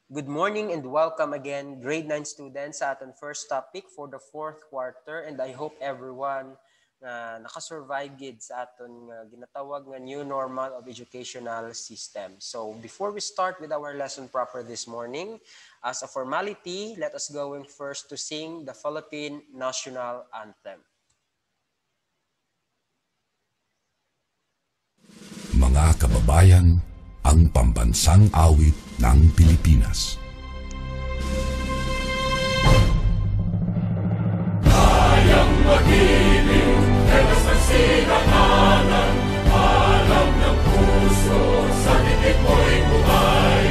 Good morning and welcome again, grade 9 students sa aton first topic for the fourth quarter, and I hope everyone nakasurvive gid sa aton ginatawag nga new normal of educational system. So before we start with our lesson proper this morning, as a formality, let us going first to sing the Philippine National Anthem. Mga kababayan, ang pambansang awit ng Pilipinas. Kayang mag-ibig, telas ng sinakanan, alam ng puso, sa titik mo'y buhay.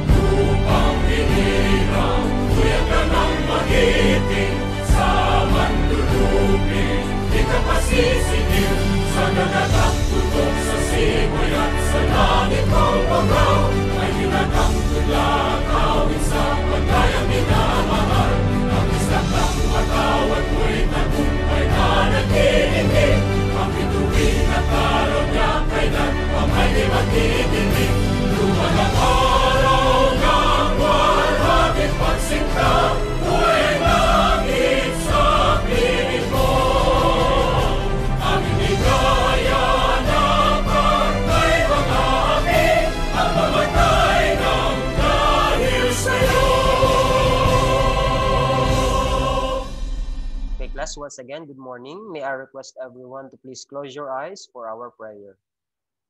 Lupang hinirang, tuyag ka ng magiting, sa manlulupin, di ka pasisingil, sa nagatang tutok sa simoy at sa langit mong pagaw, ay hinatang tulang awit sa pagkayang minamahal. Ang isang ng matawad mo'y tagumpay na nag-iindig, ang bituin at araw niya kailan ang may di magdidinig. Luman ang araw ng warhabit pagsinta, buhay langit sa piling mo. Ang inigaya na pagkay mga api, ang mamatay ng dahil sa'yo. Okay, class, once again, good morning. May I request everyone to please close your eyes for our prayer.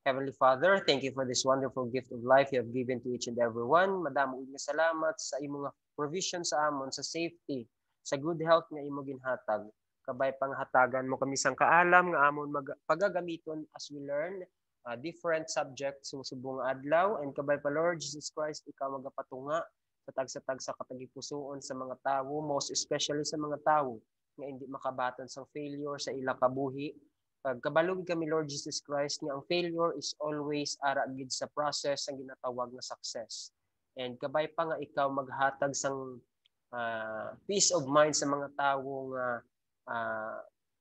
Heavenly Father, thank you for this wonderful gift of life you have given to each and every one. Madamo nga salamat sa imong provision sa amon, sa safety, sa good health nga imo ginhatag. Kabay panghatagan mo kami sang kaalam nga amon pagagamiton as we learn different subjects subong adlaw, and kabay pa Lord Jesus Christ, ikaw magapatunga sa tagsa-tag sa katagipusoon sa mga tawo, most especially sa mga tawo nga hindi makabaton sang failure sa ila kabuhi. Kabalog kami Lord Jesus Christ nga ang failure is always ara gid sa process ang ginatawag nga success. And kabay pa nga ikaw maghatag sang peace of mind sa mga tawo nga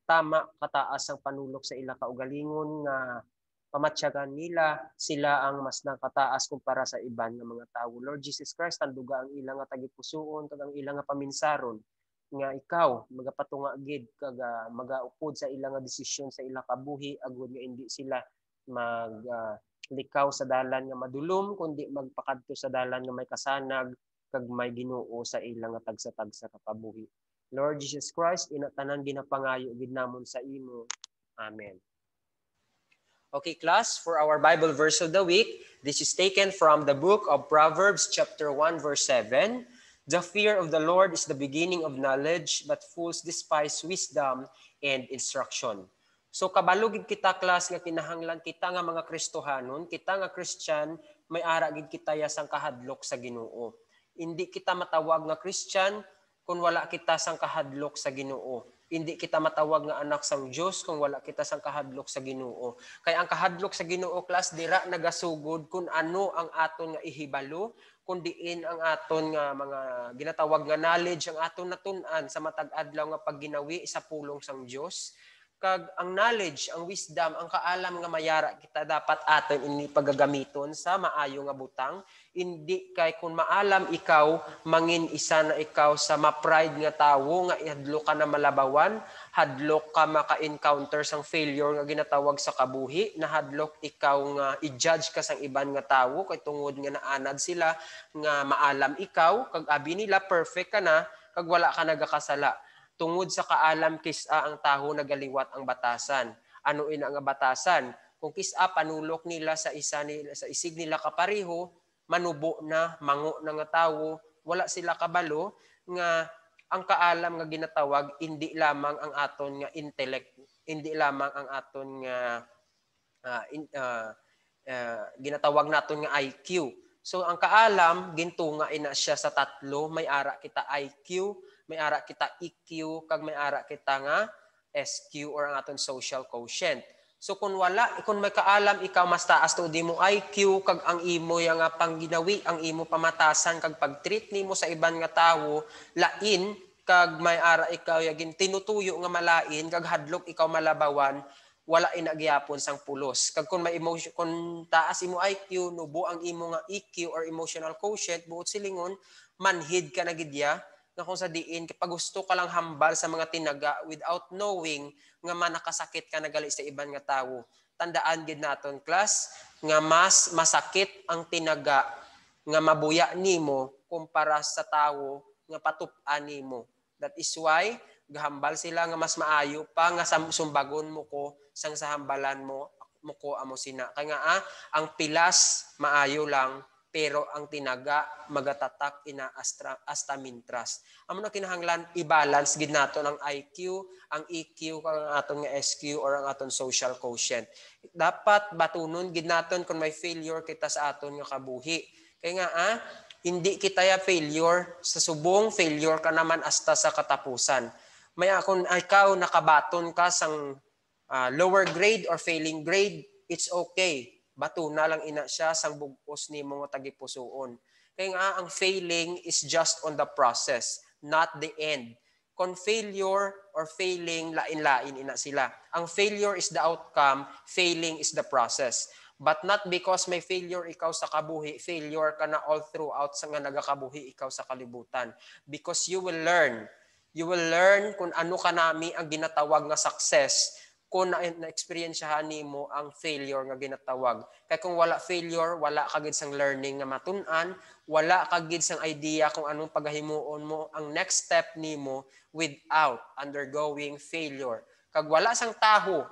tama kataas ang panulok sa ila kaugalingon nga pamatyagan nila sila ang mas nakataas kumpara sa iban nga mga tawo. Lord Jesus Christ, tanduga ang ilang nga tagipusoon kag ang ilang nga paminsaron nga ikaw magapatunga gid kag magaupod sa ilang nga desisyon sa ilang kabuhi agud nga hindi sila likaw sa dalan nga madulom kundi magpakadto sa dalan nga may kasanag kag may Ginoo sa ilang nga tagsa-tagsa ka kabuhi. Lord Jesus Christ, ina tanan ginapangayo gid namon sa imo. Amen. Okay, class, for our Bible verse of the week, this is taken from the book of Proverbs chapter 1 verse 7. The fear of the Lord is the beginning of knowledge, but fools despise wisdom and instruction. So kabalugid kita class nga kinahanglan kita nga mga Kristohanon, kita nga Christian, may ara gid kita sang kahadlok sa Ginoo. Hindi kita matawag nga Christian kung wala kita sang kahadlok sa Ginoo. Hindi kita matawag nga anak sang Dios kung wala kita sang kahadlok sa Ginoo. Kaya ang kahadlok sa Ginoo class dira nagasugod kung ano ang aton nga ihibalo, kundiin ang aton nga mga ginatawag nga knowledge ang aton natun-an sa matag adlaw nga pagginawi sa pulong sang Dios. Kag ang knowledge, ang wisdom, ang kaalam nga mayara kita dapat aton ini pagagamiton sa maayo nga butang. Hindi kay kung maalam ikaw, mangin isa na ikaw sa ma-pride nga tawo nga ihadlok ka na malabawan, hadlok ka maka-encounter sang failure nga ginatawag sa kabuhi, na hadlok ikaw nga i-judge ka sang iban nga tawo kay tungod nga naanad sila nga maalam ikaw, kag abi nila perfect ka na, kag wala ka nagakasala. Tungod sa kaalam kisa ang taho nagaliwat ang batasan. Ano ina nga batasan? Kung kisa panulok nila sa isa nila sa isig nila kapareho, manubo na, mango na nga tawo, wala sila kabalo nga ang kaalam nga ginatawag hindi lamang ang aton nga intellect, hindi lamang ang aton nga ginatawag naton nga IQ. So ang kaalam gintunga ina siya sa tatlo, may ara kita IQ, may ara kita EQ, kag may ara kita nga SQ or ang aton social quotient. So kung may kaalam ikaw mas taas to di mo IQ kag ang imo yang nga pangginawi, ang imo pamatasan kag pagtreat nimo sa iban nga tawo lain kag may ara ikaw yagin tinutuyo nga malain kag hadlok ikaw malabawan, wala inagyapon sang pulos. Kag kung may emotion, kung taas imo IQ, nubo ang imo nga EQ or emotional quotient, buot silingon, manhid ka na gidya, nga kung sa diin, kapag gusto ka lang hambal sa mga tinaga without knowing nga manakasakit ka na gali sa iban nga tawo. Tandaan gid naton class, nga mas masakit ang tinaga nga mabuya nimo kumpara sa tawo nga patup-an nimo. That is why gahambal sila nga mas maayo pa nga sumbagon mo ko sang sa hambalan mo ko amo sina. Kaya nga ang pilas maayo lang pero ang tinaga magatatak ina astamintras. Amo na kinahanglan i-balance gid naton ang IQ, ang EQ kang aton nga SQ or ang aton social quotient. Dapat batunon gid naton kung may failure kita sa aton nga kabuhi. Kaya nga hindi kita ya failure sa subong, failure ka naman hasta sa katapusan. May kung ikaw nakabaton ka sang lower grade or failing grade, it's okay. Bato na lang ina siya sang bugos ni mga tagipusoon. Kaya nga ang failing is just on the process, not the end. Kung failure or failing, lain-lain ina sila. Ang failure is the outcome, failing is the process. But not because may failure ikaw sa kabuhi, failure ka na all throughout sa nga nagakabuhi ikaw sa kalibutan. Because you will learn. You will learn kung ano ka nami ang ginatawag nga success, kung na-experiensyahan nimo ang failure nga ginatawag. Kaya kung wala failure, wala kagid sang learning nga matun-an, wala kagid sang idea kung anong paghimuon mo ang next step nimo without undergoing failure. Kag wala sang taho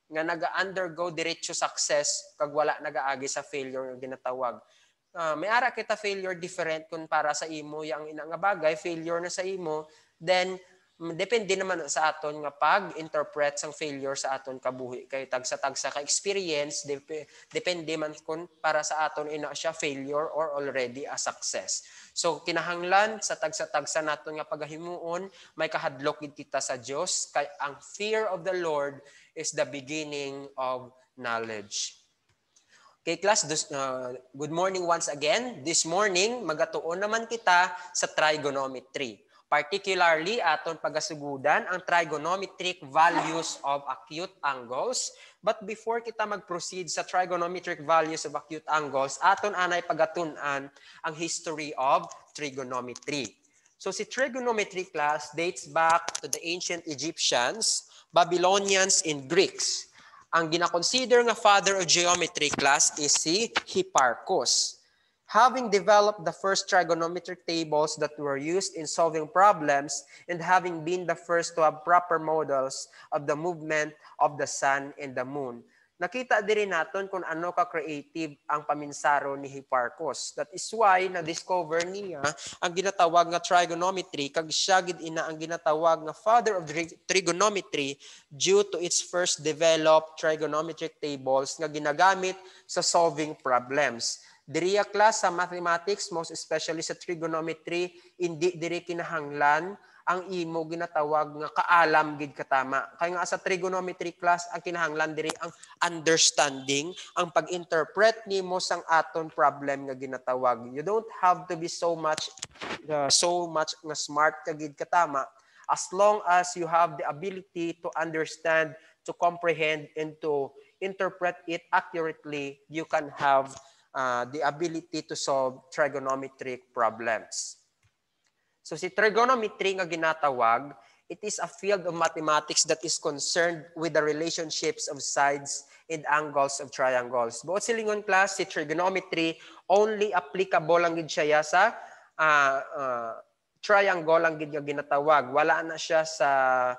nga naga-undergo diretso success kag wala nagaagi sa failure nga ginatawag. May ara kita failure different kung para sa imo yang ina nga bagay, failure na sa imo, then depende naman sa aton nga pag-interpret sang failure sa aton kabuhi. Kay tagsa-tagsa ka experience, depende man kung para sa aton ina siya failure or already a success. So kinahanglan sa tagsa-tagsa naton nga pagahimuon, may kahadlok gid kita sa Dios kay ang fear of the Lord is the beginning of knowledge. Okay, class, good morning once again. This morning, magatuon naman kita sa trigonometry. Particularly, aton pagasugudan ang trigonometric values of acute angles. But before kita mag-proceed sa trigonometric values of acute angles, aton anay pagatunan ang history of trigonometry. So si trigonometry class dates back to the ancient Egyptians, Babylonians, and Greeks. Ang gina-consider nga father of geometry class is si Hipparchus. Having developed the first trigonometric tables that were used in solving problems and having been the first to have proper models of the movement of the sun and the moon. Nakita din natin kung ano ka-creative ang paminsaro ni Hipparchus. That is why na-discover niya ang ginatawag nga trigonometry, kag siya gid ina ang ginatawag nga father of trigonometry due to its first developed trigonometric tables nga ginagamit sa solving problems. Diriya class sa mathematics, most especially sa trigonometry, hindi diri kinahanglan ang imo ginatawag nga kaalam gid katama. Kaya nga sa trigonometry class, ang kinahanglan diri ang understanding, ang pag-interpret nimo sang aton problem nga ginatawag. You don't have to be so much nga smart ka gid katama, as long as you have the ability to understand, to comprehend, and to interpret it accurately, you can have the ability to solve trigonometric problems. So si trigonometry nga ginatawag, it is a field of mathematics that is concerned with the relationships of sides and angles of triangles. Buot silingon class, si trigonometry only applicable lang gid siya sa triangle lang gid nga ginatawag. Wala na siya sa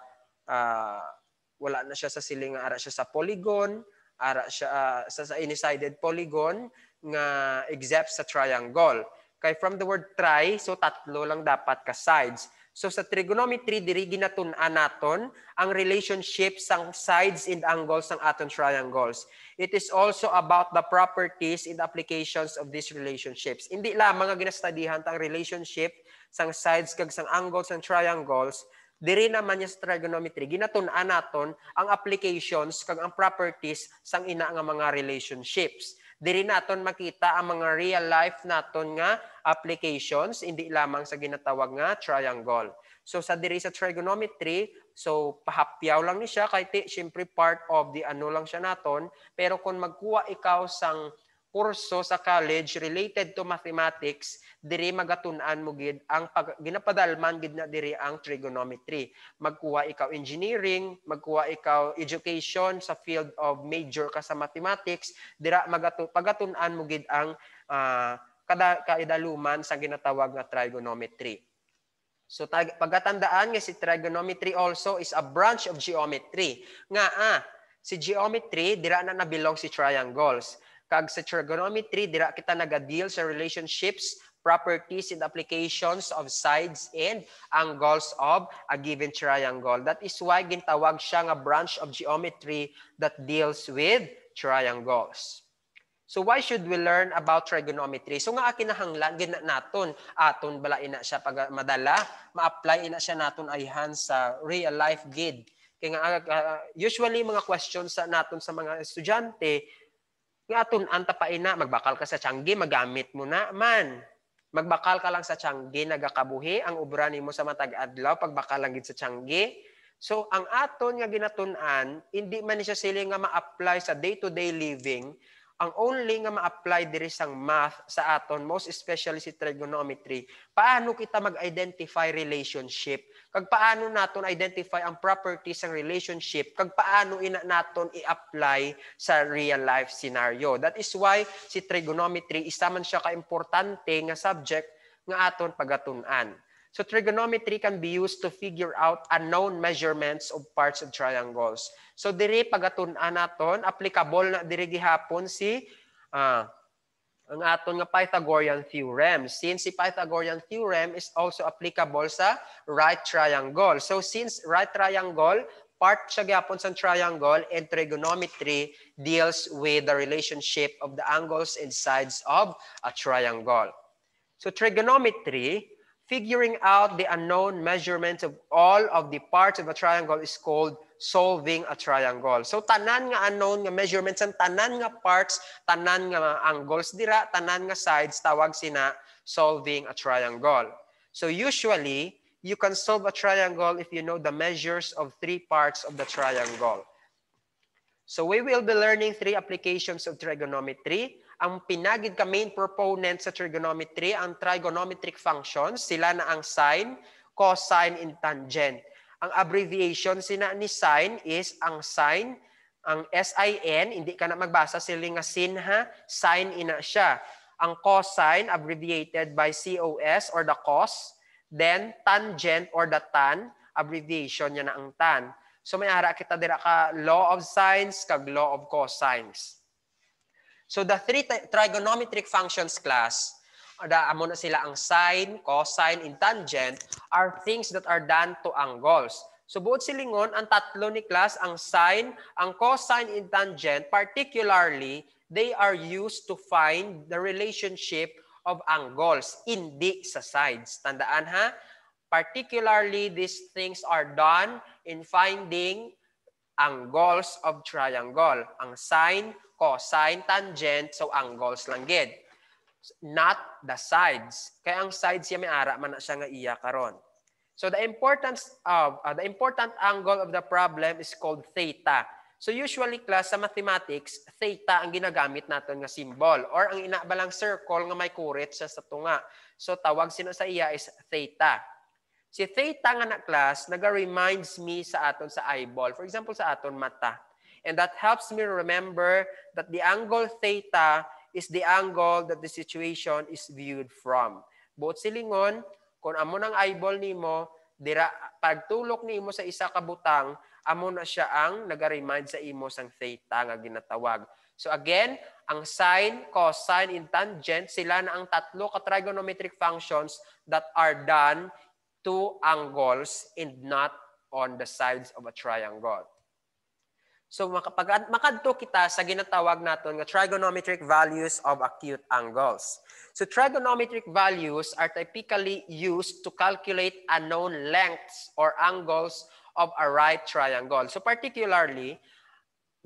siling ara siya sa polygon, ara siya sa any-sided polygon nga except sa triangle. Kay from the word tri, so tatlo lang dapat ka sides. So sa trigonometry, diri ginatun-an naton ang relationship sang sides and angles ng aton triangles. It is also about the properties and applications of these relationships. Hindi lamang nga ginastudihan ang relationship sang sides kag sang angles ng triangles, diri naman yung trigonometry, ginatun-an naton ang applications kag ang properties sang ina nga mga relationships. Diri naton makita ang mga real life naton nga applications, hindi lamang sa ginatawag nga triangle. So sa diri sa trigonometry, So, pahapyaw lang ni siya, kay siyempre part of the ano lang siya naton. Pero kung magkuha ikaw sang kurso sa college related to mathematics, diri magatunan mo gid ang ginapadalman gid na diri ang trigonometry. Magkuha ikaw engineering, magkuha ikaw education sa field of major ka sa mathematics, dira pagatunan mo gid ang kaidaluman sa ginatawag nga trigonometry. So pagkatandaan nga si trigonometry also is a branch of geometry. Nga si geometry dira na nabilong si triangles. Kag sa trigonometry dira kita naga-deal sa relationships, properties and applications of sides and angles of a given triangle. That is why gintawag siya nga branch of geometry that deals with triangles. So why should we learn about trigonometry? So nga kinahanglan gid naton aton bala ina siya pag madala ma-apply ina siya naton ayhan sa real life gid. Kaya nga usually mga questions sa naton sa mga estudyante nga aton anta pa ina magbakal ka sa tiangge magamit mo na man. Magbakal ka lang sa tiangge nagakabuhi ang ubra nimo sa matag adlaw pagbakal lang gid sa tiangge. So ang aton nga ginatun-an hindi man siya sila nga ma-apply sa day-to-day living. Ang only nga ma-apply diri sang math sa aton, most especially si trigonometry, paano kita mag-identify relationship, kag paano naton identify ang properties ng relationship, kag paano ina naton i-apply sa real life scenario. That is why si trigonometry isa man siya ka-importante nga subject nga aton pagatun-an. So trigonometry can be used to figure out unknown measurements of parts of triangles. So diri pagatun-an naton applicable na diri gihapon si ang aton nga Pythagorean theorem. Since si Pythagorean theorem is also applicable sa right triangle. So since right triangle part siya gihapon sa triangle and trigonometry deals with the relationship of the angles and sides of a triangle. So trigonometry, figuring out the unknown measurements of all of the parts of a triangle is called solving a triangle. So tanan nga unknown nga measurements and tanan nga parts, tanan nga angles dira, tanan nga sides tawag sina solving a triangle. So usually you can solve a triangle if you know the measures of 3 parts of the triangle. So we will be learning 3 applications of trigonometry. Ang pinagid ka main proponent sa trigonometry, ang trigonometric functions, sila na ang sine, cosine, and tangent. Ang abbreviation sina ni sine is ang sine, ang SIN, hindi ka na magbasa sila nga sin ha, sine ina siya. Ang cosine, abbreviated by COS or the cos, then tangent or the tan, abbreviation niya na ang tan. So may ara kita dira ka law of sines kag law of cosines. So the 3 trigonometric functions class, amo na sila ang sine, cosine, and tangent are things that are done to angles. So buod silingon, ang tatlo ni class, ang sine, ang cosine, and tangent, particularly, they are used to find the relationship of angles, hindi sa sides. Tandaan ha? Particularly, these things are done in finding angles of triangle. Ang sine, cosine, tangent, so angles lang gid. Not the sides. Kaya ang sides siya may ara man na siya nga iya karon. So the important angle of the problem is called theta. So usually class sa mathematics, theta ang ginagamit natin nga symbol or ang inabalang circle nga may kurit sa tunga. So tawag sino sa iya is theta. Si theta nga na class naga-reminds me sa aton sa eyeball. For example sa aton mata. And that helps me remember that the angle theta is the angle that the situation is viewed from. Buot silingon, kung amo ng eyeball nimo, dira pagtulok nimo sa isa ka butang, amo na siya ang naga-remind sa imo sang theta nga ginatawag. So again, ang sine, cosine, and tangent, sila na ang tatlo ka trigonometric functions that are done to angles and not on the sides of a triangle. So makadto kita sa ginatawag naton nga trigonometric values of acute angles. So trigonometric values are typically used to calculate unknown lengths or angles of a right triangle. So particularly,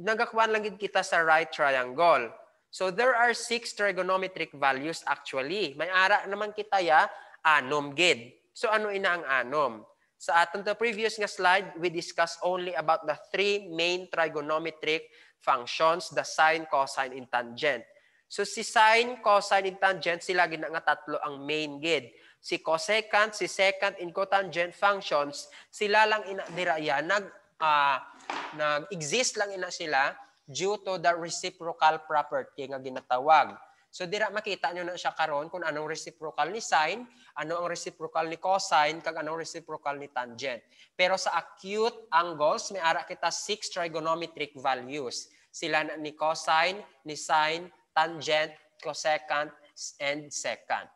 nagakuan lang gid kita sa right triangle. So there are 6 trigonometric values actually. May ara naman kita ya anom gid. So ano ina ang anom? Sa aton the previous nga slide, we discussed only about the three main trigonometric functions, the sine, cosine, and tangent. So si sine, cosine, and tangent, sila gina nga tatlo ang main gid. Si cosecant, si secant, and cotangent functions, sila lang ina dira yan, nag-exist lang ina sila due to the reciprocal property nga ginatawag. So dira makita nyo na siya karon kung anong reciprocal ni sine, ano ang reciprocal ni cosine, kag anong reciprocal ni tangent. Pero sa acute angles, may ara kita 6 trigonometric values. Sila na ni cosine, ni sine, tangent, cosecant, and secant.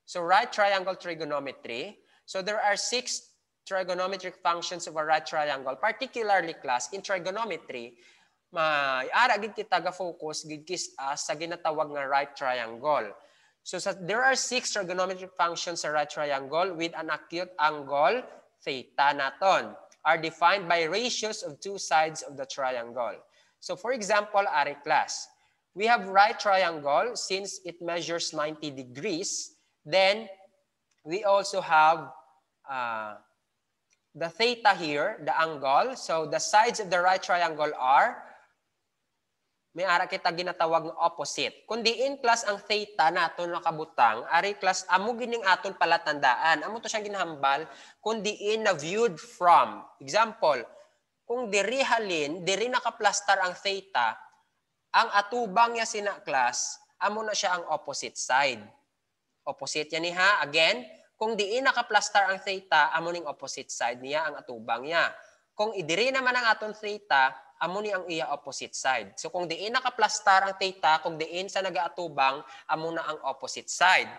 So right triangle trigonometry. So there are 6 trigonometric functions of a right triangle, particularly class in trigonometry. May ara gid kita ga-focus gid sa ginatawag nga right triangle. So there are 6 trigonometric functions sa right triangle with an acute angle theta naton are defined by ratios of two sides of the triangle. So for example, ari class, we have right triangle since it measures 90 degrees. Then we also have the theta here, the angle. So the sides of the right triangle are, may ara kita ginatawag ng opposite. Kundi in class ang theta naton nakabutang, ari class amo gining aton palatandaan. Amo to siyang ginahambal kundi in na viewed from. Example, kung diri halin, diri nakaplastar ang theta, ang atubang niya sina class, amo na siya ang opposite side. Opposite yan niya. Again, kung diin nakaplastar ang theta, amo ning opposite side niya ang atubang niya. Kung idiri naman ang aton theta, amo ni ang iya opposite side. So kung diin nakaplastar ang theta, kung diin sa nagaatubang, amo na ang opposite side.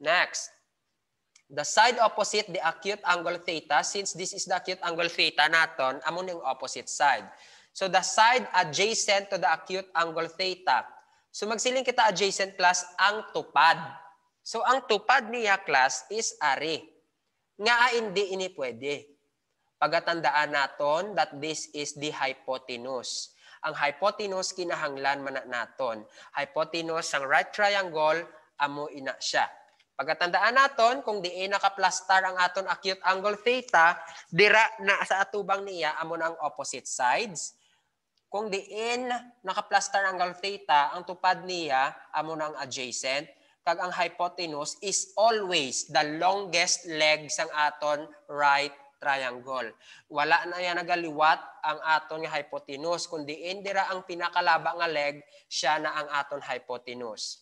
Next, the side opposite the acute angle theta, since this is the acute angle theta naton, amo ni ang opposite side. So the side adjacent to the acute angle theta. So magsiling kita adjacent class ang tupad. So ang tupad niya class is ari. Nga hindi ini pwede. Pagatandaan naton that this is the hypotenuse. Ang hypotenuse kinahanglan man naton. Hypotenuse ang right triangle, amo ina siya. Pagatandaan naton kung diin nakaplastar ang aton acute angle theta, dira na sa atubang niya amo na ang opposite sides. Kung diin nakaplastar ang angle theta, ang tupad niya amo na ang adjacent. Kag ang hypotenuse is always the longest leg sang aton right triangle. Wala na yan nagaliwat ang aton nga hypotenuse, kundi indira ang pinakalaba nga leg, siya na ang aton hypotenuse.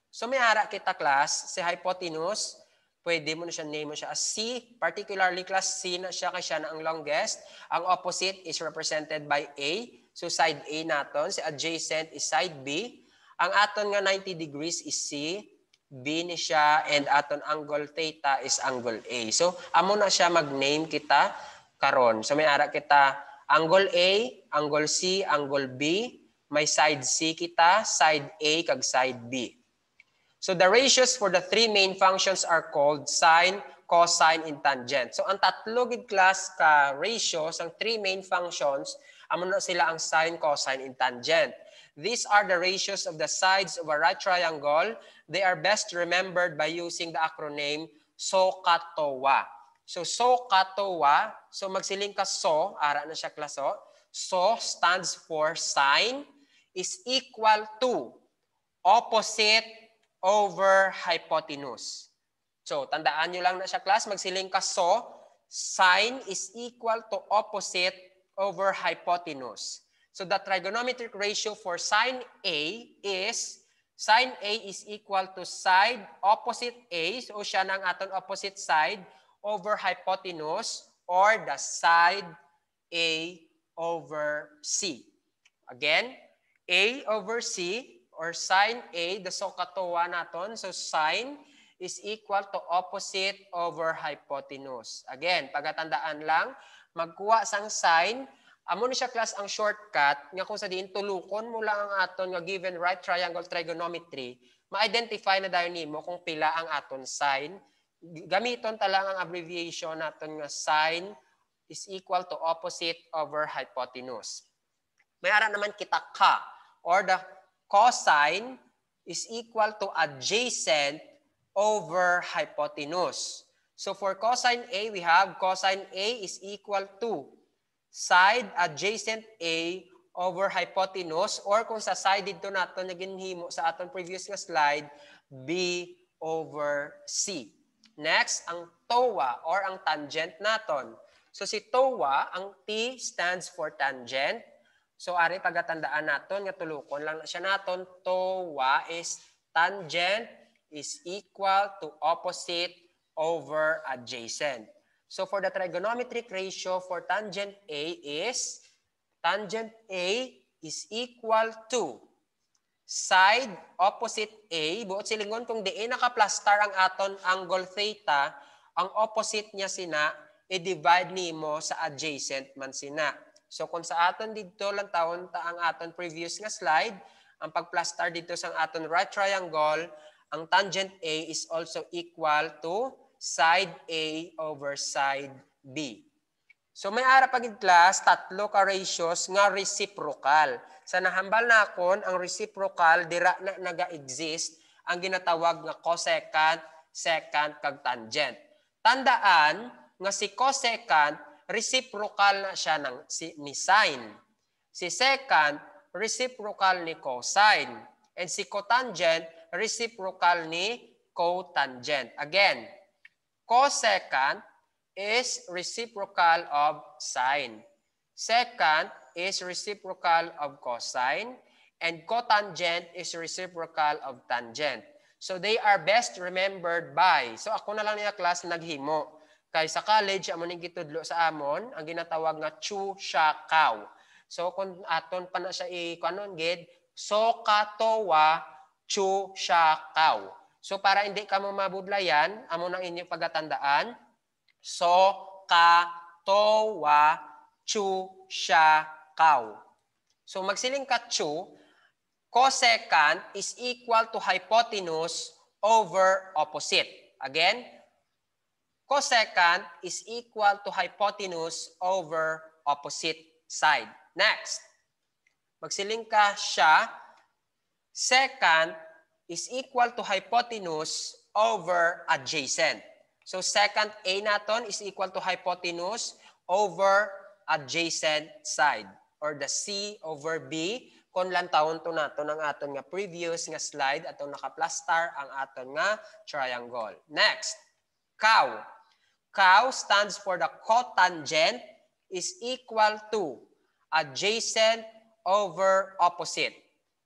So may ara kita class, si hypotenuse, pwede mo na siya name mo siya as C, particularly class C na siya kasi siya na ang longest. Ang opposite is represented by A. So side A naton, si adjacent is side B. Ang aton nga 90 degrees is C. B ni siya, and aton angle theta is angle A. So, amo na siya mag-name kita karon. So, may ara kita angle A, angle C, angle B. May side C kita, side A, kag side B. So, the ratios for the three main functions are called sine, cosine, and tangent. So, ang tatlo gid class ka ratios, ang three main functions, amo na sila ang sine, cosine, and tangent. These are the ratios of the sides of a right triangle. They are best remembered by using the acronym SOHCAHTOA. So SOHCAHTOA, so magsiling ka SO, ara na siya klaso. SO stands for sine is equal to opposite over hypotenuse. So tandaan nyo lang na siya class, magsiling ka SO, sine is equal to opposite over hypotenuse. So the trigonometric ratio for sine A is equal to side opposite A, so siya ng aton opposite side, over hypotenuse, or the side A over C. Again, A over C, or sine A, the SOHCAHTOA naton, so sine is equal to opposite over hypotenuse. Again, pagatandaan lang, magkuha sang sine, amo ni siya class ang shortcut nga kung sa diin tulukon mo lang ang aton nga given right triangle trigonometry, ma-identify na dayon nimo kung pila ang aton sine. Gamiton ta lang ang abbreviation naton nga sine is equal to opposite over hypotenuse. May ara naman kita ka, or the cosine is equal to adjacent over hypotenuse. So for cosine A, we have cosine A is equal to side adjacent A over hypotenuse, or kung sa side dito natin na ginhimo sa aton previous nga slide, B over C. Next, ang TOA or ang tangent naton. So si TOA, ang T stands for tangent. So ari pagatandaan naton nga tulukon lang siya naton. TOA is tangent is equal to opposite over adjacent. So for the trigonometric ratio for tangent A is equal to side opposite A. Buot silingon kung diin nakaplastar ang aton angle theta, ang opposite niya sina, i-divide nimo sa adjacent man sina. So kung sa aton dito lang taon ta ang aton previous nga slide, ang pagplastar dito sa aton right triangle, ang tangent A is also equal to side A over side B. So may ara pagid class, tatlo ka ratios nga reciprocal. Sa nahambal na akon, ang reciprocal dira na naga-exist ang ginatawag nga cosecant, secant, kag tangent. Tandaan nga si cosecant, reciprocal na siya ni sine. Si secant, reciprocal ni cosine. And si cotangent, reciprocal ni cotangent. Again, cosecant is reciprocal of sine. Secant is reciprocal of cosine. And cotangent is reciprocal of tangent. So they are best remembered by. So ako na lang niya class naghimo. Kay sa college, amon ning gitudlo sa amon, ang ginatawag nga chu, sha, kaw. So kung aton pa na siya i-kanon gid, so katowa, chu, sha, kaw. So para hindi ka mo mabudlayan, amon ang inyong pagatandaan, so katowa, chu, sha, kaw. So magsiling ka chu, cosecant is equal to hypotenuse over opposite. Again, cosecant is equal to hypotenuse over opposite side. Next, magsiling ka siya, secant is equal to hypotenuse over adjacent. So secant A naton is equal to hypotenuse over adjacent side, or the C over B. Kung lang taon to nato ng aton nga previous nga slide atong nakaplastar ang aton nga triangle. Next, cow. Cow stands for the cotangent is equal to adjacent over opposite.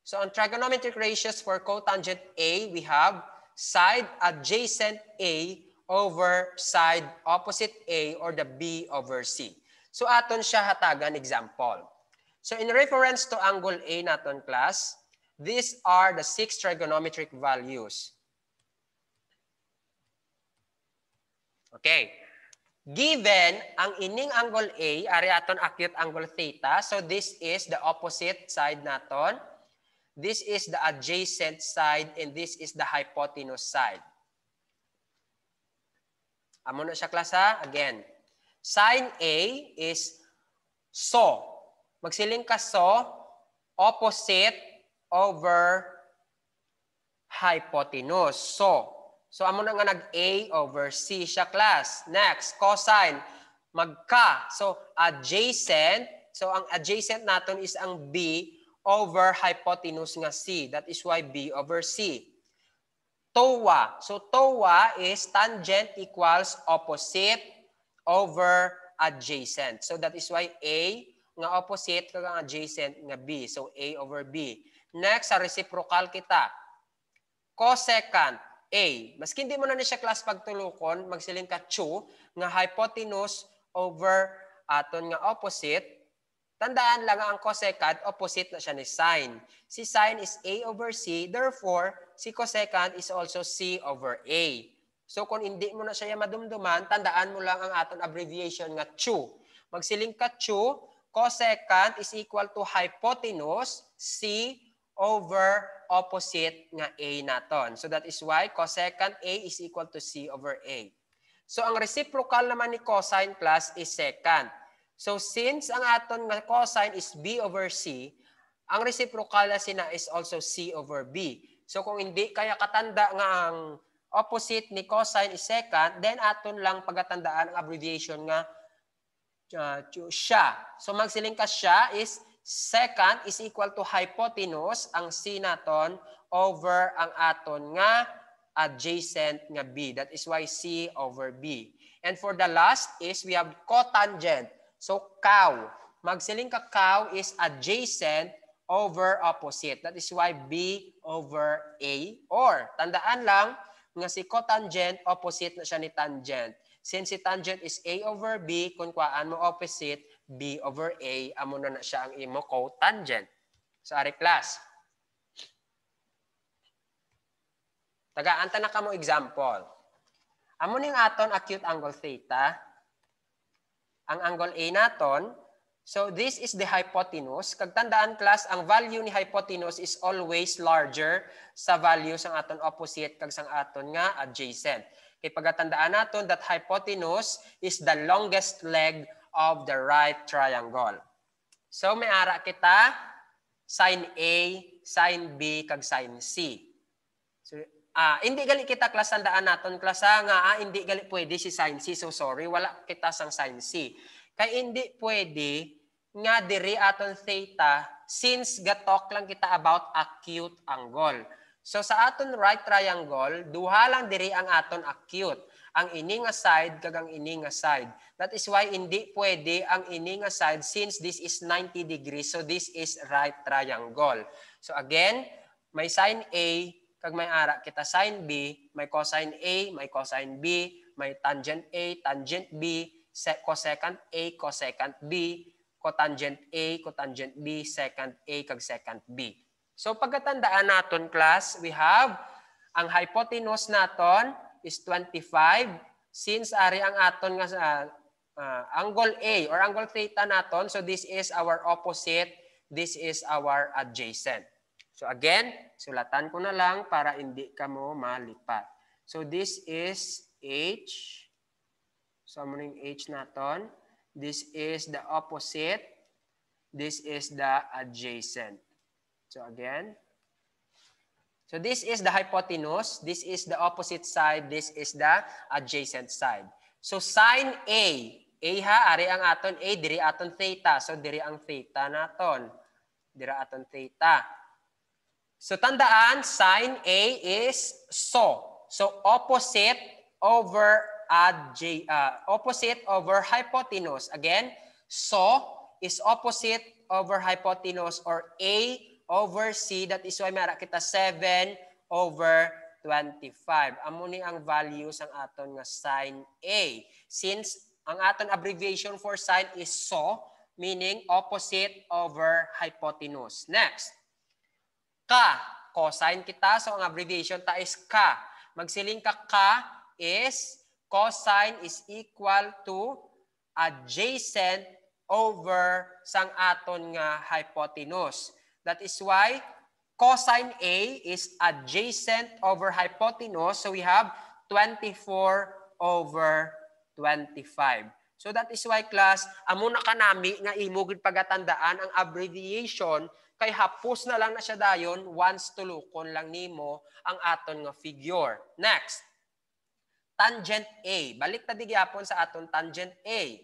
So on trigonometric ratios for cotangent A, we have side adjacent A over side opposite A, or the B over C. So aton siya hatagan example. So in reference to angle A naton class, these are the 6 trigonometric values. Okay. Given ang ining angle A, ari aton acute angle theta, so this is the opposite side naton. This is the adjacent side, and this is the hypotenuse side. Amo na siya class ha? Again, sine A is so. Magsiling ka so, opposite over hypotenuse. So amo na nga nag-A over C siya class. Next, cosine. Magka. So adjacent. So ang adjacent naton is ang B over hypotenuse nga C. That is why B over C. TOA. So TOA is tangent equals opposite over adjacent. So that is why A nga opposite kag ang adjacent nga B. So A over B. Next, sa reciprocal kita. Cosecant A. Maski hindi mo na siya class pagtulukon, magsiling ka chu nga hypotenuse over aton nga opposite. Tandaan lang ang cosecant, opposite na siya ni sine. Si sine is A over C, therefore, si cosecant is also C over A. So kung hindi mo na siya madumduman, tandaan mo lang ang aton abbreviation nga chu. Magsiling ka chu, cosecant is equal to hypotenuse C over opposite nga A naton. So that is why cosecant A is equal to C over A. So ang reciprocal naman ni cosine class is secant. So since ang aton nga cosine is B over C, ang reciprocal na sina is also C over B. So kung hindi kaya katanda nga ang opposite ni cosine is secant, then aton lang pagatandaan ang abbreviation nga siya. So magsiling ka siya is secant is equal to hypotenuse, ang C naton, over ang aton nga adjacent nga B. That is why C over B. And for the last is we have cotangent. So cow. Magsiling ka cow is adjacent over opposite. That is why B over A. Or, tandaan lang, nga si cotangent, opposite na siya ni tangent. Since si tangent is A over B, kung kuhaan mo opposite, B over A, amo na siya ang imo cotangent. So, ari class. Tagaanta na ka mo example. Amo ning aton acute angle theta. Ang angle A naton, so this is the hypotenuse. Kag tandaan class, ang value ni hypotenuse is always larger sa value sang aton opposite kag sang aton nga adjacent. Kay pagatandaan naton that hypotenuse is the longest leg of the right triangle. So may ara kita sin A, sin B kag sin C. So hindi gali kita class tandaan naton class nga hindi gali pwede si sin C. So sorry, wala kita sang sin C. Kay hindi pwede nga diri aton theta since gatok lang kita about acute angle. So sa aton right triangle, duha lang diri ang aton acute. Ang ini nga side kag ang ini nga side. That is why hindi pwede ang ini nga side since this is 90 degrees. So this is right triangle. So again, may sin A kag may ara kita sin B, may cosine A, may cosine B, may tangent A, tangent B, cosecant A, cosecant B, cotangent A, cotangent B, secant A, kag secant B. So pagkatandaan naton class, we have ang hypotenuse naton is 25 since ari ang aton nga angle A or angle theta naton, so this is our opposite, this is our adjacent. So again, sulatan ko na lang para hindi ka mo malipat. So this is H. So mo ning H naton. This is the opposite. This is the adjacent. So again. So this is the hypotenuse. This is the opposite side. This is the adjacent side. So sin A. A ha, ari ang aton A, diri aton theta. So diri ang theta naton. Diri aton theta. So tandaan, sin A is so. So opposite over opposite over hypotenuse. Again, so is opposite over hypotenuse or A over C. That is why mara kita 7 over 25. Amo ni ang values ang aton nga sin A. Since ang aton abbreviation for sin is so, meaning opposite over hypotenuse. Next, ka. Cosine kita. So ang abbreviation ta is ka. Magsiling ka is cosine is equal to adjacent over sang aton nga hypotenuse. That is why cosine A is adjacent over hypotenuse. So we have 24 over 25. So that is why class, amo na kanami nga imugid pagatandaan ang abbreviation kay hapos na lang na siya dayon once tulukon lang nimo ang aton nga figure. Next. Tangent A. Balik ta digyapon sa aton tangent A.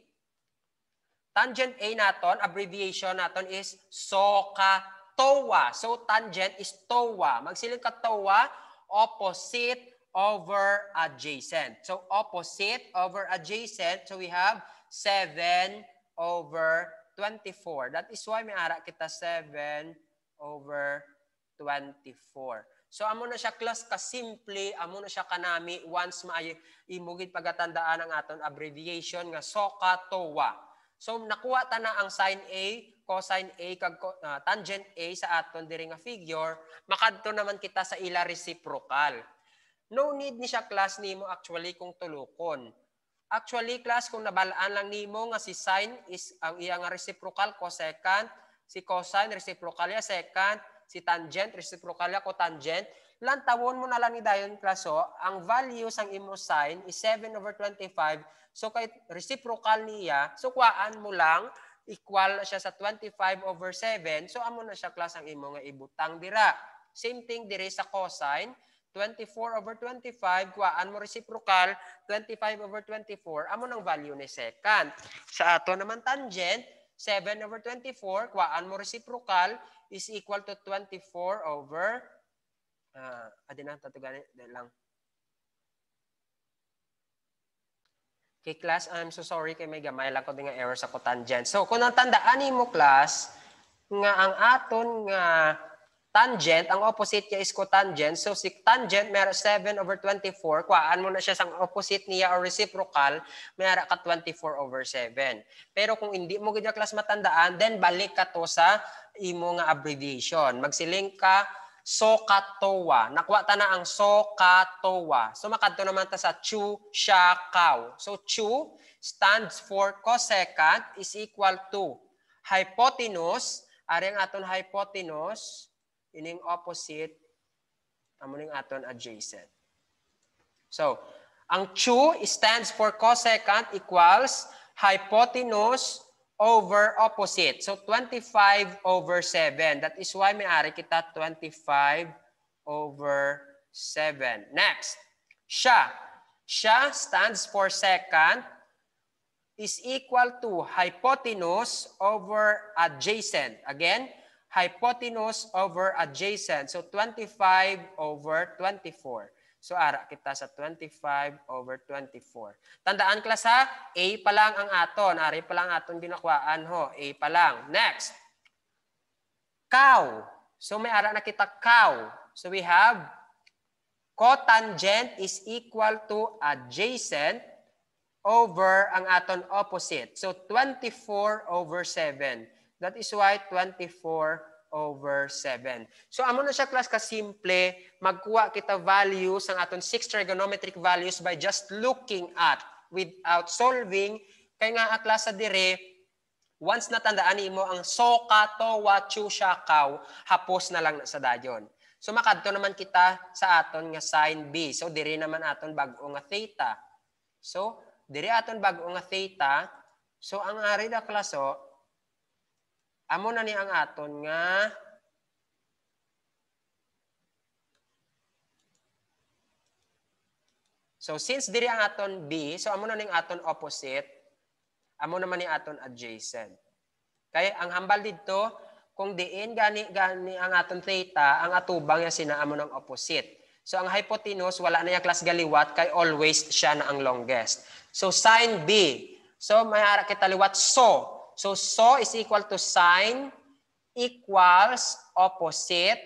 Tangent A naton, abbreviation naton is SOHCAHTOA. So tangent is TOA. Magsiling ka TOA, opposite over adjacent. So opposite over adjacent. So we have 7 over 24. That is why may ara kita 7 over 24. So amo na siya class ka-simple, amo na siya kanami once maimugid pagatandaan ang aton abbreviation nga SOHCAHTOA. So nakuha ta na ang sin A, cosine A kag tangent A sa aton diri nga figure, makadto naman kita sa ila reciprocal. No need ni siya class nimo actually kung tulukon. Actually class kung nabalaan lang nimo nga si sin is ang iya nga reciprocal cosecant, si cosine reciprocal ya secant, si tangent, reciprocal ya cotangent, lantawon mo na lang ni dayon klaso, ang value sang imo sin is 7 over 25, so kay reciprocal niya, so kuhaan mo lang, equal siya sa 25 over 7, so amo na siya klas ang imo nga ibutang dira. Same thing dire sa cosine, 24 over 25, kuhaan mo reciprocal, 25 over 24, amo ng value ni secant. Sa ato naman tangent, 7 over 24, kuhaan mo reciprocal, is equal to 24 over, adin na, tatuganin, lang. Okay, class, I'm so sorry kay may gamay lang ko din nga error sa cotangent. So, kung natandaan mo, class, nga ang aton nga tangent, ang opposite niya is cotangent. So, si tangent, mayroon 7 over 24. Kuhaan mo na siya sa opposite niya or reciprocal, mayroon ka 24 over 7. Pero kung hindi mo gina class matandaan, then balik ka to sa imo nga abbreviation. Magsiling ka SOHCAHTOA. Nakuha ta na ang SOHCAHTOA. So makadto naman ta sa chu, sha, kaw. So chu stands for cosecant is equal to hypotenuse. Ari ang aton hypotenuse, ining opposite, amo ning aton adjacent. So, ang chu stands for cosecant equals hypotenuse over opposite. So, 25 over 7. That is why may-ari kita 25 over 7. Next, sha. Sha stands for secant is equal to hypotenuse over adjacent. Again, hypotenuse over adjacent. So, 25 over 24. So, ara kita sa 25 over 24. Tandaan class ha, A pa lang ang aton. Ari pa lang aton binakwaan ho. A pa lang. Next. Cow. So, may ara na kita cow. So, we have cotangent is equal to adjacent over ang aton opposite. So, 24 over 7. That is why 24 over 7. So, amo na siya class ka-simple, magkuha kita values ang aton 6 trigonometric values by just looking at without solving. Kaya nga class sa dire, once natandaan mo ang SOHCAHTOA, chu, sha, kaw, hapos na lang sa dayon. So, makadto naman kita sa aton nga sin B. So, dire naman aton bag-o nga theta. So, dire aton bag-o nga theta. So, ang ari da class amo na ni ang aton nga so since diri ang aton B, so amo na ning aton opposite, amo naman ni aton adjacent. Kaya ang hambal dito, kung diin gani ang aton theta, ang atubang ya sina amo ng opposite. So ang hypotenuse wala na yang class galiwat kay always siya na ang longest. So sin B. So may ara kita liwat so. So, is equal to sine equals opposite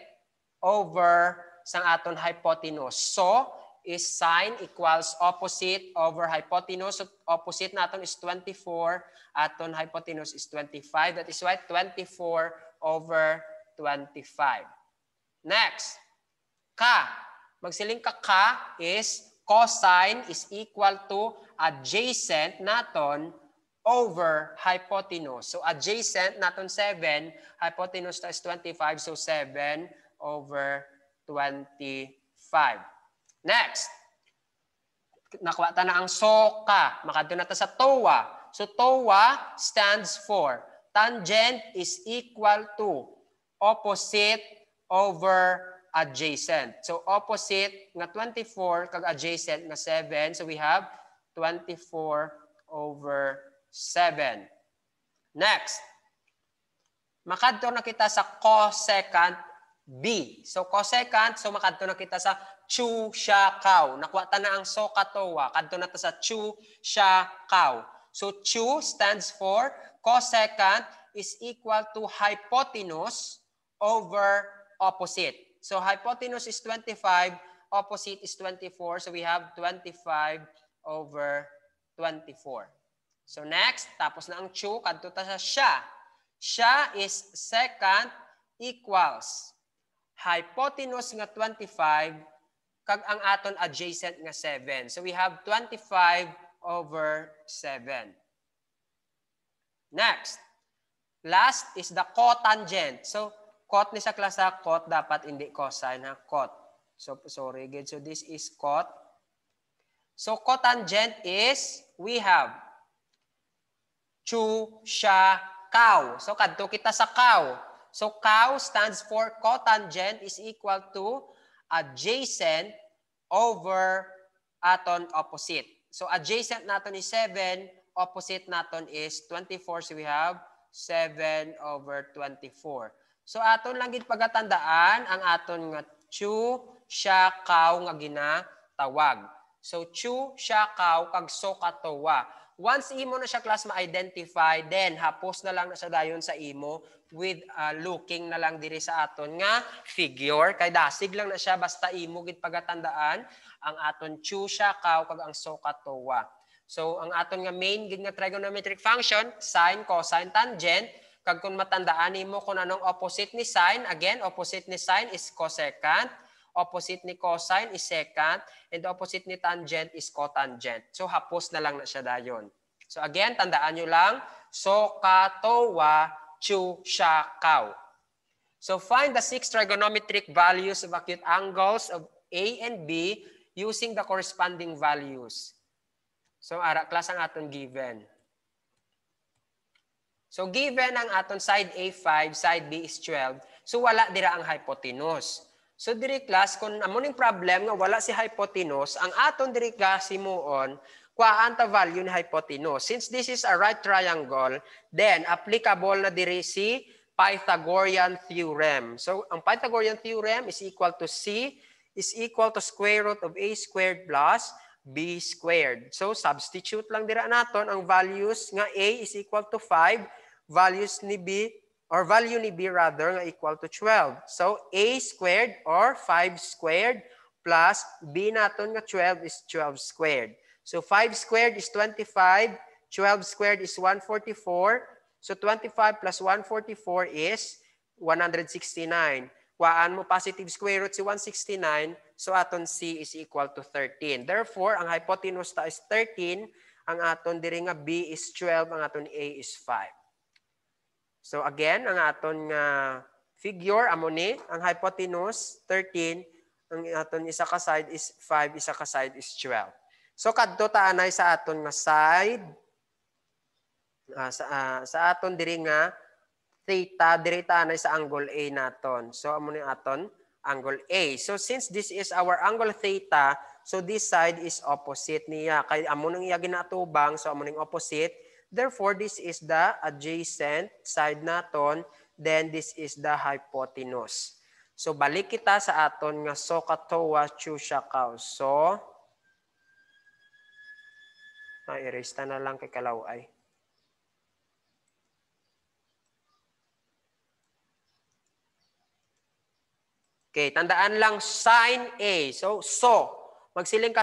over sang aton hypotenuse. So, is sine equals opposite over hypotenuse. So, opposite naton is 24. Aton hypotenuse is 25. That is why 24 over 25. Next, ka. Magsiling ka is cosine is equal to adjacent naton over hypotenuse. So, adjacent naton 7, hypotenuse is 25, so 7 over 25. Next, nakuha ta na ang SOHCA. Makadto na ta sa TOA. So, TOA stands for tangent is equal to opposite over adjacent. So, opposite nga 24 kag adjacent nga 7. So, we have 24 over 7. Next, makadto na kita sa cosecant B. So, cosecant, so makadto na kita sa chu, sha, kaw. Nakuha ta na ang SOHCAHTOA. Kadto na ta sa chu, sha, kaw. So, chu stands for cosecant is equal to hypotenuse over opposite. So, hypotenuse is 25, opposite is 24. So, we have 25 over 24. So next, tapos na ang chu, kadto ta sa sha. Sha is secant equals hypotenuse nga 25 kag ang aton adjacent nga 7. So we have 25 over 7. Next, last is the cotangent. So cot ni sa klasa, cot dapat hindi cosine ha, cot. So sorry, good. So this is cot. So cotangent is we have chu, sha, kaw. So, kadto kita sa kaw. So, kaw stands for cotangent is equal to adjacent over aton opposite. So adjacent naton is 7, opposite naton is 24. So we have 7 over 24. So aton lang gid pagatandaan ang aton nga chu, siya, kaw nga ginatawag. So chu, siya, kaw, kag so, katowa. Once imo na siya class ma-identify, then hapos na lang na siya dayon sa imo with looking na lang diri sa aton nga figure. Kay dasig lang na siya basta imo gid pagatandaan ang aton chu, siya, kaw, kag ang so, katowa. So ang aton nga main gid nga trigonometric function, sine, cosine, tangent. Kag kung matandaan nimo kung anong opposite ni sine, again, opposite ni sine is cosecant, opposite ni cosine is secant, and opposite ni tangent is cotangent. So hapos na lang na siya dayon. So again, tandaan nyo lang, so, katowa, chu, siya, kaw. So find the 6 trigonometric values of acute angles of A and B using the corresponding values. So ara class ang aton given. So given ang aton side A 5, side B is 12, so wala dira ang hypotenuse. So diri class kung amo ning problem nga wala si hypotenuse, ang aton diri class himuon kuhaan ta value ni hypotenuse. Since this is a right triangle, then applicable na diri si Pythagorean theorem. So ang Pythagorean theorem is equal to C is equal to square root of A squared plus B squared. So substitute lang dira naton ang values nga A is equal to 5, values ni B or value ni B rather nga equal to 12. So A squared or 5 squared plus B naton nga 12 is 12 squared. So 5 squared is 25, 12 squared is 144. So 25 plus 144 is 169. Kuhaan mo positive square root si 169, so aton C is equal to 13. Therefore, ang hypotenuse ta is 13, ang aton diri nga B is 12, ang aton A is 5. So again, ang aton nga figure amo ni ang hypotenuse 13, ang aton isa ka side is 5, isa ka side is 12. So kadto ta anay sa aton nga side sa aton diri nga theta, diri ta anay sa angle A naton. So amo ni aton angle A. So since this is our angle theta, so this side is opposite niya. Kay amo nang iya ginatubang, so amo ning opposite. Therefore, this is the adjacent side naton, then this is the hypotenuse. So balik kita sa aton nga so, katowa, chu, siya, kaw. So erase ta na lang kay kalaway. Okay, tandaan lang sine A. So, magsiling ka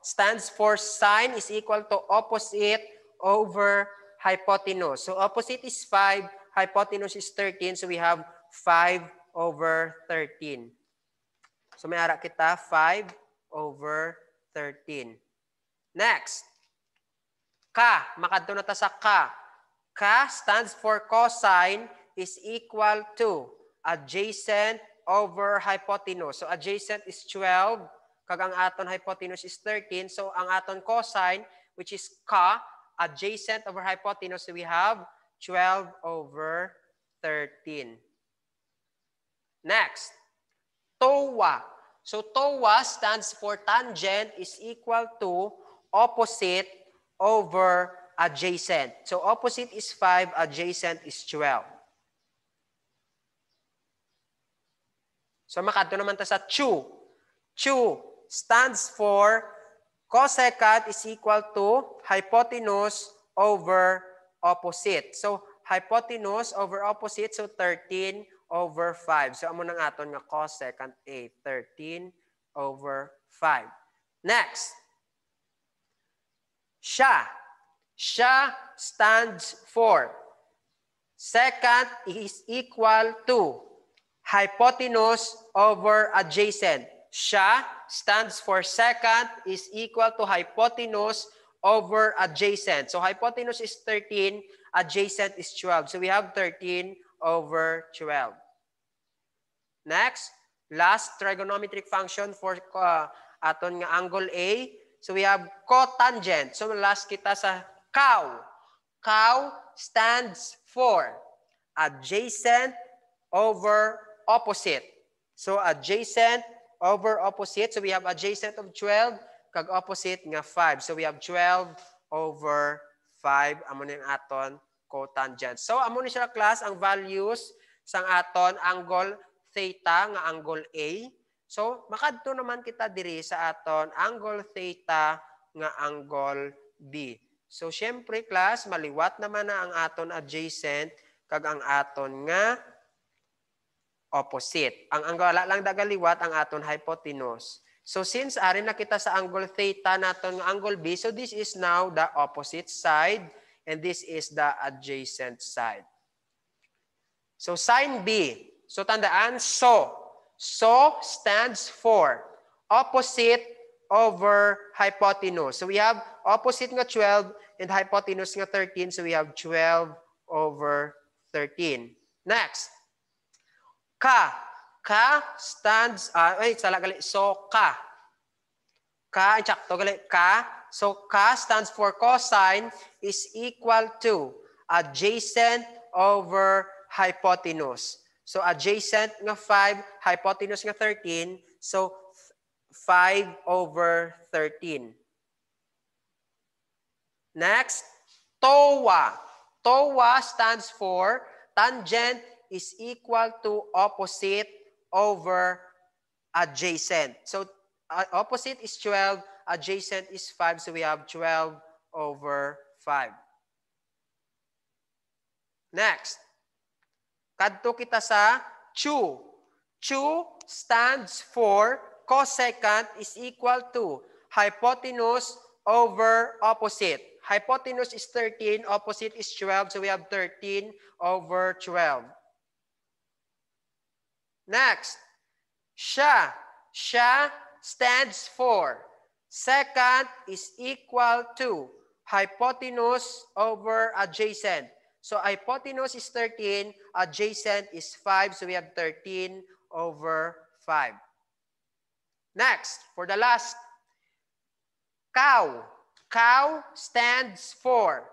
stands for sine is equal to opposite over hypotenuse. So, opposite is 5, hypotenuse is 13. So, we have 5 over 13. So, may ara kita 5 over 13. Next, ka. Makadto na ta sa ka. Ka stands for cosine is equal to adjacent over hypotenuse. So adjacent is 12, kag ang aton hypotenuse is 13. So ang aton cosine, which is ka, adjacent over hypotenuse, so we have 12 over 13. Next, towa. So towa stands for tangent is equal to opposite over adjacent. So opposite is 5, adjacent is 12. So makadto naman ta sa chu. Chu stands for cosecant is equal to hypotenuse over opposite. So hypotenuse over opposite, so 13 over 5. So amo nang aton nga cosecant A, 13 over 5. Next, siya. Siya stands for secant is equal to hypotenuse over adjacent. Siya stands for secant is equal to hypotenuse over adjacent. So hypotenuse is 13, adjacent is 12. So we have 13 over 12. Next, last trigonometric function for aton nga angle A. So we have cotangent. So last kita sa kaw. Kaw stands for adjacent over opposite. So adjacent over opposite. So we have adjacent of 12 kag opposite nga 5. So we have 12 over 5. Amo ni ang aton cotangent. So amo ni siya class ang values sang aton angle theta nga angle A. So makadto naman kita diri sa aton angle theta nga angle B. So syempre class maliwat naman na ang aton adjacent kag ang aton nga opposite. Ang wala lang dagaliwat ang aton hypotenuse. So since ari na kita sa angle theta naton nga angle B, so this is now the opposite side and this is the adjacent side. So sine B. So tandaan so. So stands for opposite over hypotenuse. So we have opposite nga 12 and hypotenuse nga 13. So we have 12 over 13. Next. Ka. Ka stands, so ka. Ka, insakto gali, ka. So ka stands for cosine is equal to adjacent over hypotenuse. So adjacent nga 5, hypotenuse nga 13. So 5 over 13. Next, TOA. TOA stands for tangent is equal to opposite over adjacent. So opposite is 12, adjacent is 5. So we have 12 over 5. Next, kadto kita sa CHU. CHU stands for cosecant is equal to hypotenuse over opposite. Hypotenuse is 13, opposite is 12. So we have 13 over 12. Next, SHA. SHA stands for secant is equal to hypotenuse over adjacent. So hypotenuse is 13, adjacent is 5. So we have 13 over 5. Next, for the last, COW. COW stands for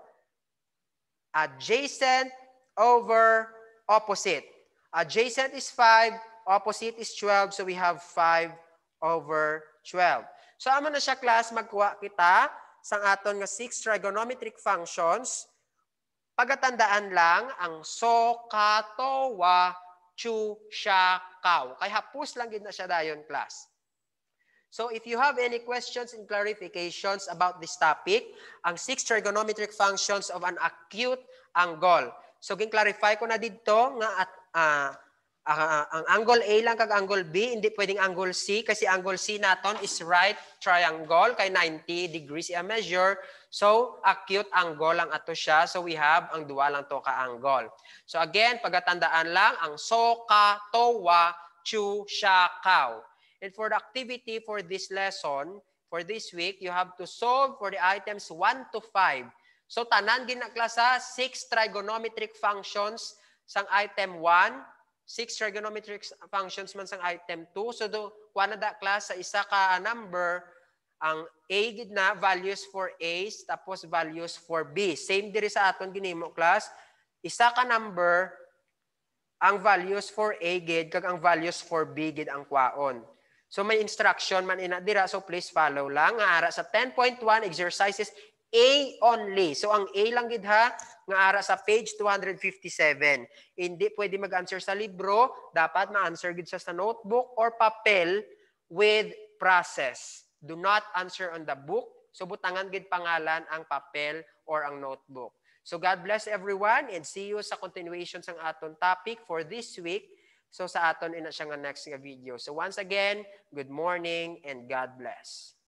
adjacent over opposite. Adjacent is 5, opposite is 12, so we have 5 over 12. So amo na siya class, magkuha kita sang aton nga 6 trigonometric functions. Pagatandaan lang ang so, ka, to, wa, chu, sha, kaw. Kay hapus lang gid na siya dayon class. So if you have any questions and clarifications about this topic, ang 6 trigonometric functions of an acute angle. So gin-clarify ko na dito nga at ang angle A lang kag angle B, hindi pwedeng angle C kasi angle C naton is right triangle kay 90 degrees i measure. So acute angle lang ato siya. So we have ang duwa lang to ka angle. So again, pagatandaan lang ang so, ka, to, wa, chu, sha, kaw. And for the activity for this lesson, for this week, you have to solve for the items 1 to 5. So tanan ginaklasa 6 trigonometric functions sang item 1, 6 trigonometric functions man sang item 2. So do kuha na da class sa isa ka number, ang A gid na values for A tapos values for B. Same diri sa aton ginimo class. Isa ka number ang values for A gid kag ang values for B gid ang kwaon. So may instruction man ina dira, so please follow lang. Nga ara sa 10.1 exercises A only. So ang A lang gid ha, nga ara sa page 257. Hindi pwede mag-answer sa libro, dapat ma-answer gid sa notebook or papel with process. Do not answer on the book. So butangan gid pangalan ang papel or ang notebook. So God bless everyone and see you sa continuation sang aton topic for this week. So sa aton ina siya nga next video. So once again, good morning and God bless.